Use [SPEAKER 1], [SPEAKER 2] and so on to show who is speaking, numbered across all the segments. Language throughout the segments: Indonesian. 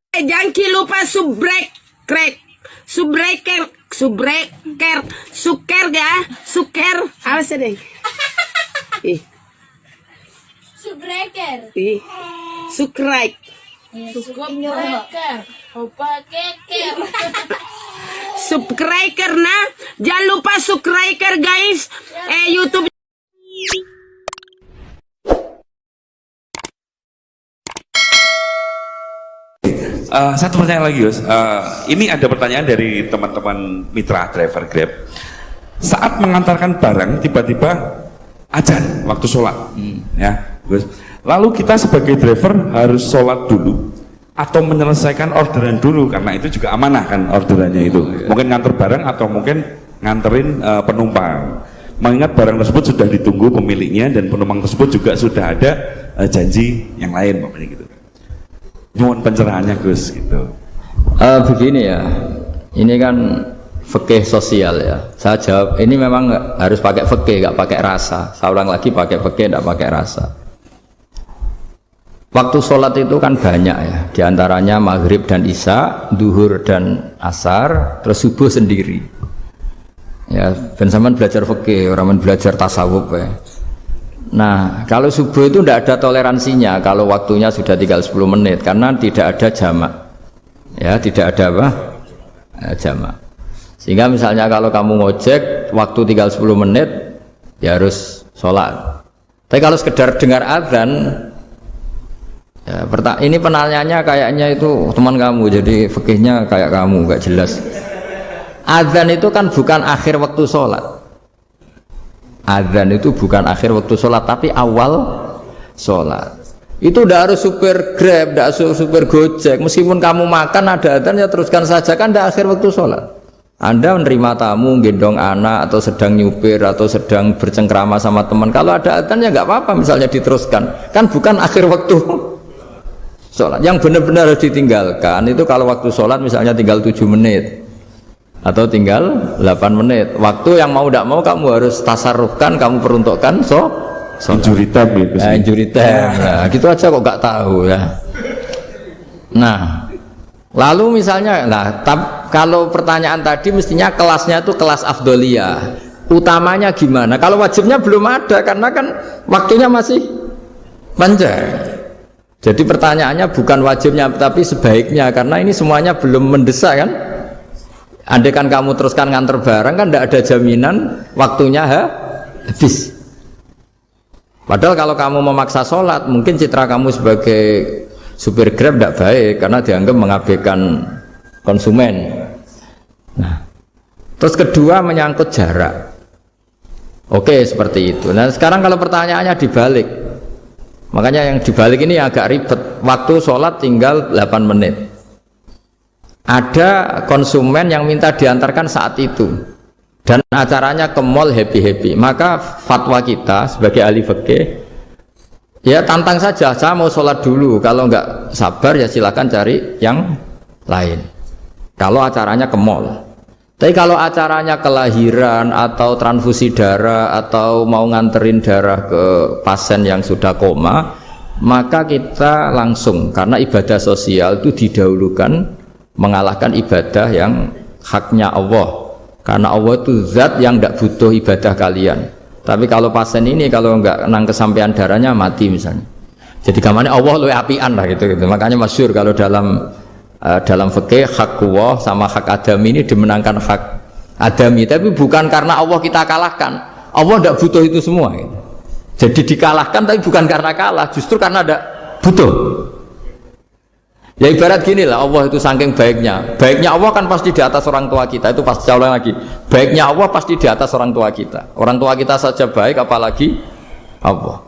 [SPEAKER 1] Jangan lupa suker ya, suker, apa sih deh?
[SPEAKER 2] Subscriber.
[SPEAKER 1] Subscribe. Subscriber nah, jangan lupa subscriber guys. YouTube.
[SPEAKER 3] Satu pertanyaan lagi, Yus. Ini ada pertanyaan dari teman-teman mitra driver Grab. Saat mengantarkan barang, tiba-tiba azan waktu sholat, ya, Gus. Lalu kita sebagai driver harus sholat dulu atau menyelesaikan orderan dulu, karena itu juga amanah kan orderannya itu. Mungkin nganter barang atau mungkin nganterin penumpang. Mengingat barang tersebut sudah ditunggu pemiliknya dan penumpang tersebut juga sudah ada janji yang lain, makanya gitu. Mohon pencerahannya Gus gitu.
[SPEAKER 4] Begini ya, ini kan fikih sosial ya. Saya jawab ini memang harus pakai fikih, nggak pakai rasa. Saya ulang lagi, pakai fikih, nggak pakai rasa. Waktu sholat itu kan banyak ya, diantaranya maghrib dan isya, duhur dan asar, terus subuh sendiri. Ya, ben sampean belajar fikih, orang belajar tasawuf ya. Nah, kalau subuh itu tidak ada toleransinya kalau waktunya sudah tinggal 10 menit karena tidak ada jamak. Ya, tidak ada apa? Jamak. Sehingga misalnya kalau kamu ngojek waktu tinggal 10 menit ya harus sholat. Tapi kalau sekedar dengar azan ya, ini penanyanya kayaknya itu teman kamu, jadi fikihnya kayak kamu, nggak jelas. Azan itu kan bukan akhir waktu sholat. Azan itu bukan akhir waktu sholat, tapi awal sholat. Itu tidak harus supir Grab, tidak harus supir Gojek. Meskipun kamu makan ada azan ya teruskan saja, kan tidak akhir waktu sholat. Anda menerima tamu, gendong anak, atau sedang nyupir, atau sedang bercengkrama sama teman. Kalau ada azan ya nggak apa-apa, misalnya diteruskan. Kan bukan akhir waktu sholat. Yang benar-benar harus ditinggalkan itu kalau waktu sholat misalnya tinggal 7 menit. Atau tinggal 8 menit. Waktu yang mau tidak mau kamu harus tasarrufkan, kamu peruntukkan injury time ya, injury time. Nah, gitu aja kok nggak tahu ya. Nah, lalu misalnya, kalau pertanyaan tadi mestinya kelasnya itu kelas afdoliyah. Utamanya gimana? Kalau wajibnya belum ada karena kan waktunya masih panjang. Jadi pertanyaannya bukan wajibnya tapi sebaiknya, karena ini semuanya belum mendesak kan. Andai kan kamu teruskan nganter barang kan tidak ada jaminan waktunya habis. Padahal kalau kamu memaksa sholat, mungkin citra kamu sebagai supir Grab tidak baik karena dianggap mengabaikan konsumen. Nah, terus kedua menyangkut jarak. Oke, seperti itu. Nah, sekarang kalau pertanyaannya dibalik, makanya yang dibalik ini agak ribet. Waktu sholat tinggal 8 menit. Ada konsumen yang minta diantarkan saat itu dan acaranya ke mall happy-happy, maka fatwa kita sebagai ahli fikih ya tantang saja, saya mau sholat dulu, kalau nggak sabar ya silakan cari yang lain kalau acaranya ke mall. Tapi kalau acaranya kelahiran atau transfusi darah atau mau nganterin darah ke pasien yang sudah koma, maka kita langsung, karena ibadah sosial itu didahulukan mengalahkan ibadah yang haknya Allah, karena Allah itu zat yang tidak butuh ibadah kalian. Tapi kalau pasien ini kalau nggak nang kesampaian darahnya mati misalnya, jadi kamarnya Allah lebih apian lah gitu. Makanya masyhur kalau dalam fikih hak Allah sama hak adami ini dimenangkan hak adami, tapi bukan karena Allah kita kalahkan. Allah tidak butuh itu semua gitu. Jadi dikalahkan tapi bukan karena kalah, justru karena ada butuh. Ya ibarat gini lah, Allah itu saking baiknya Allah kan pasti di atas orang tua kita. Itu pasti ulang lagi, baiknya Allah pasti di atas orang tua kita. Orang tua kita saja baik, apalagi Allah.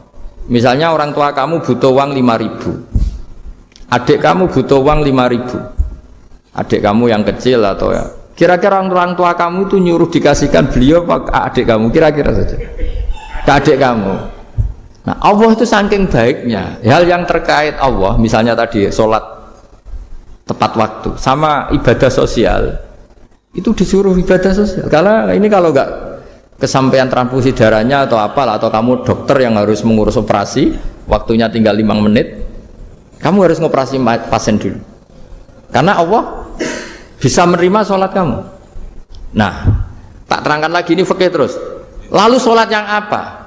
[SPEAKER 4] Misalnya orang tua kamu butuh uang 5.000, adik kamu butuh uang 5.000, adik kamu yang kecil atau ya, kira-kira orang tua kamu itu nyuruh dikasihkan beliau apa adik kamu, kira-kira saja ke adik kamu. Nah, Allah itu saking baiknya, hal yang terkait Allah, misalnya tadi sholat tepat waktu sama ibadah sosial itu disuruh ibadah sosial. Karena ini kalau nggak kesampaian transfusi darahnya atau apalah, atau kamu dokter yang harus mengurus operasi waktunya tinggal 5 menit, kamu harus ngoperasi pasien dulu. Karena Allah bisa menerima sholat kamu. Nah, tak terangkan lagi ini fikih terus. Lalu sholat yang apa?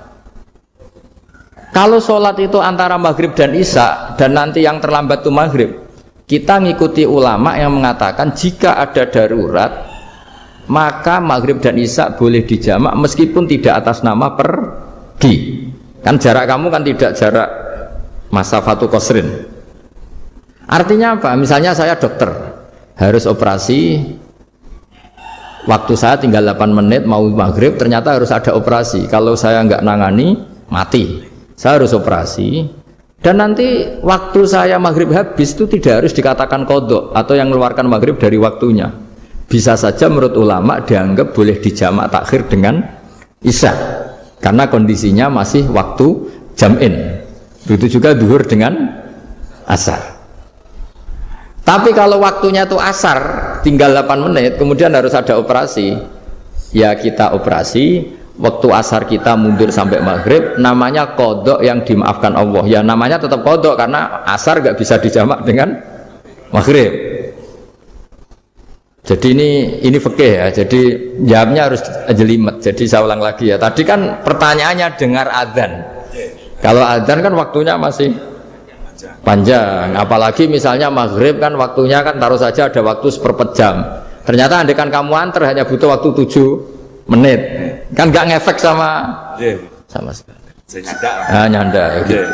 [SPEAKER 4] Kalau sholat itu antara maghrib dan isya, dan nanti yang terlambat itu maghrib, kita ngikuti ulama yang mengatakan jika ada darurat, maka maghrib dan isya boleh dijamak meskipun tidak atas nama pergi. Kan jarak kamu kan tidak jarak masafatu qasrin. Artinya apa? Misalnya saya dokter, harus operasi, waktu saya tinggal 8 menit mau maghrib, ternyata harus ada operasi. Kalau saya nggak nangani, mati. Saya harus operasi, dan nanti waktu saya maghrib habis itu tidak harus dikatakan qadha atau yang mengeluarkan maghrib dari waktunya. Bisa saja menurut ulama dianggap boleh dijamak takhir dengan isya karena kondisinya masih waktu jam'in. Begitu juga duhur dengan asar. Tapi kalau waktunya itu asar tinggal 8 menit kemudian harus ada operasi, ya kita operasi. Waktu asar kita mundur sampai maghrib, namanya qadha yang dimaafkan Allah. Ya namanya tetap qadha karena asar gak bisa dijamak dengan maghrib. Jadi ini fikih ya. Jadi jawabnya harus jelimet. Jadi saya ulang lagi ya. Tadi kan pertanyaannya dengar adzan. Kalau adzan kan waktunya masih panjang. Apalagi misalnya maghrib kan waktunya kan taruh saja ada waktu seperempat jam. Ternyata andekan kamu antar hanya butuh waktu 7 menit, kan nggak ngefek sama sekali.
[SPEAKER 3] Saya nyanda.
[SPEAKER 4] Nyanda. Gitu.